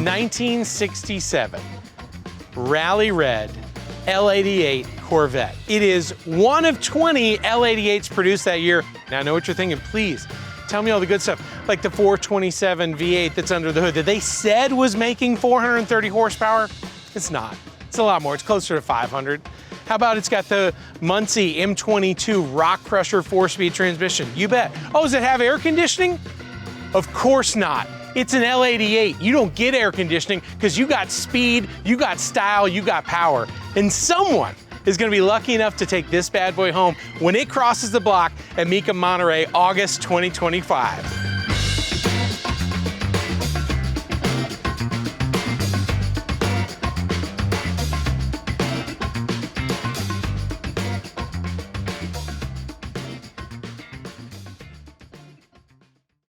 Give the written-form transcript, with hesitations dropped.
1967 Rally Red L88 Corvette. It is one of 20 L88s produced that year. Now I know what you're thinking, please tell me all the good stuff, like the 427 V8 that's under the hood that they said was making 430 horsepower. It's not. It's a lot more. It's closer to 500. How about it's got the Muncie M22 rock crusher 4-speed transmission? You bet. Oh, does it have air conditioning? Of course not. It's an L88. You don't get air conditioning because you got speed, you got style, you got power. And someone is going to be lucky enough to take this bad boy home when it crosses the block at Mecum Monterey, August 2025.